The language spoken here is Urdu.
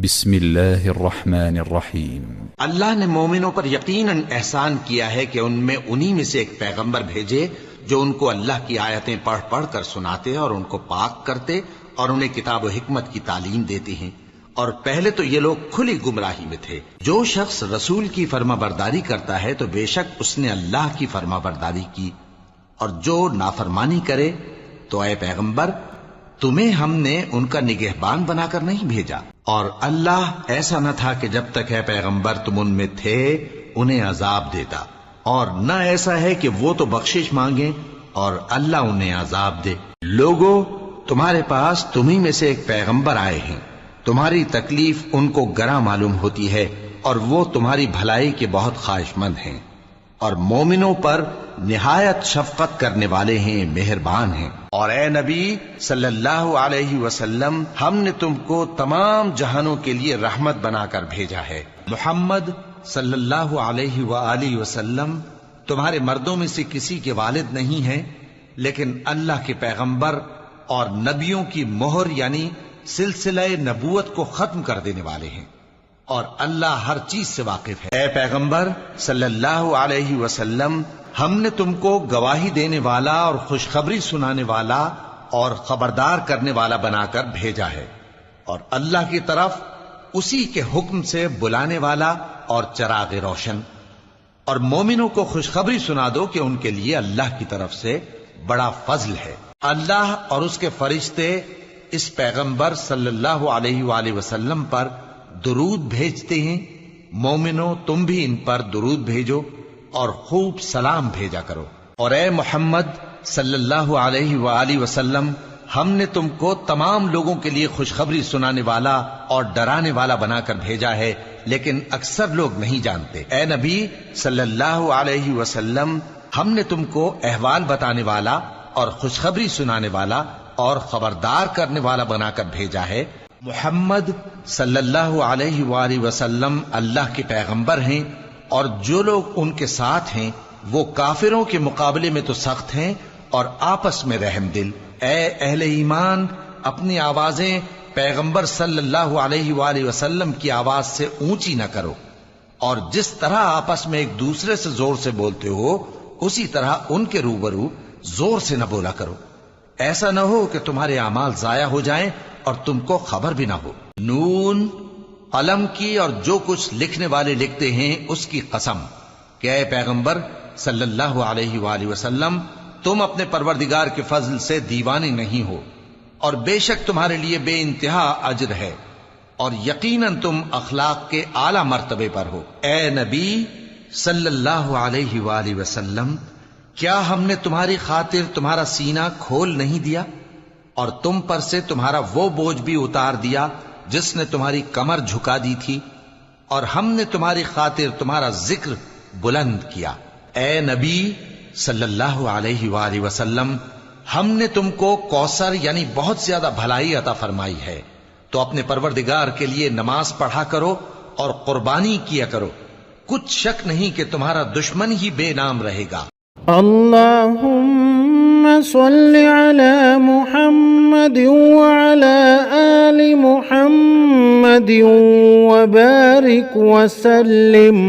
بسم اللہ الرحمن الرحیم۔ اللہ نے مومنوں پر یقیناً احسان کیا ہے کہ ان میں انہی میں سے ایک پیغمبر بھیجے جو ان کو اللہ کی آیتیں پڑھ پڑھ کر سناتے اور ان کو پاک کرتے اور انہیں کتاب و حکمت کی تعلیم دیتے ہیں، اور پہلے تو یہ لوگ کھلی گمراہی میں تھے۔ جو شخص رسول کی فرما برداری کرتا ہے تو بے شک اس نے اللہ کی فرما برداری کی، اور جو نافرمانی کرے تو اے پیغمبر تمہیں ہم نے ان کا نگہبان بنا کر نہیں بھیجا، اور اللہ ایسا نہ تھا کہ جب تک ہے پیغمبر تم ان میں تھے انہیں عذاب دیتا، اور نہ ایسا ہے کہ وہ تو بخشش مانگیں اور اللہ انہیں عذاب دے۔ لوگو تمہارے پاس تمہیں میں سے ایک پیغمبر آئے ہیں، تمہاری تکلیف ان کو گراں معلوم ہوتی ہے اور وہ تمہاری بھلائی کے بہت خواہش مند ہیں، اور مومنوں پر نہایت شفقت کرنے والے ہیں، مہربان ہیں۔ اور اے نبی صلی اللہ علیہ وسلم، ہم نے تم کو تمام جہانوں کے لیے رحمت بنا کر بھیجا ہے۔ محمد صلی اللہ علیہ وآلہ وسلم تمہارے مردوں میں سے کسی کے والد نہیں ہیں، لیکن اللہ کے پیغمبر اور نبیوں کی مہر یعنی سلسلہ نبوت کو ختم کر دینے والے ہیں، اور اللہ ہر چیز سے واقف ہے۔ اے پیغمبر صلی اللہ علیہ وسلم، ہم نے تم کو گواہی دینے والا اور خوشخبری سنانے والا اور خبردار کرنے والا بنا کر بھیجا ہے، اور اللہ کی طرف اسی کے حکم سے بلانے والا اور چراغ روشن۔ اور مومنوں کو خوشخبری سنا دو کہ ان کے لیے اللہ کی طرف سے بڑا فضل ہے۔ اللہ اور اس کے فرشتے اس پیغمبر صلی اللہ علیہ وآلہ وسلم پر درود بھیجتے ہیں۔ مومنوں تم بھی ان پر درود بھیجو اور خوب سلام بھیجا کرو۔ اور اے محمد صلی اللہ علیہ وآلہ وسلم، ہم نے تم کو تمام لوگوں کے لیے خوشخبری سنانے والا اور ڈرانے والا بنا کر بھیجا ہے، لیکن اکثر لوگ نہیں جانتے۔ اے نبی صلی اللہ علیہ وسلم، ہم نے تم کو احوال بتانے والا اور خوشخبری سنانے والا اور خبردار کرنے والا بنا کر بھیجا ہے۔ محمد صلی اللہ علیہ وآلہ وسلم اللہ کے پیغمبر ہیں، اور جو لوگ ان کے ساتھ ہیں وہ کافروں کے مقابلے میں تو سخت ہیں اور آپس میں رحم دل۔ اے اہل ایمان، اپنی آوازیں پیغمبر صلی اللہ علیہ وآلہ وسلم کی آواز سے اونچی نہ کرو، اور جس طرح آپس میں ایک دوسرے سے زور سے بولتے ہو اسی طرح ان کے روبرو زور سے نہ بولا کرو، ایسا نہ ہو کہ تمہارے اعمال ضائع ہو جائیں اور تم کو خبر بھی نہ ہو۔ نون، قلم کی اور جو کچھ لکھنے والے لکھتے ہیں اس کی قسم کہ اے پیغمبر صلی اللہ علیہ وآلہ وسلم، تم اپنے پروردگار کے فضل سے دیوانے نہیں ہو، اور بے شک تمہارے لیے بے انتہا اجر ہے، اور یقیناً تم اخلاق کے اعلی مرتبے پر ہو۔ اے نبی صلی اللہ علیہ وآلہ وسلم، کیا ہم نے تمہاری خاطر تمہارا سینہ کھول نہیں دیا اور تم پر سے تمہارا وہ بوجھ بھی اتار دیا جس نے تمہاری کمر جھکا دی تھی، اور ہم نے تمہاری خاطر تمہارا ذکر بلند کیا۔ اے نبی صلی اللہ علیہ وآلہ وسلم، ہم نے تم کو کوثر یعنی بہت زیادہ بھلائی عطا فرمائی ہے، تو اپنے پروردگار کے لیے نماز پڑھا کرو اور قربانی کیا کرو، کچھ شک نہیں کہ تمہارا دشمن ہی بے نام رہے گا۔ اللهم صل على محمد وعلى آل محمد وبارك وسلم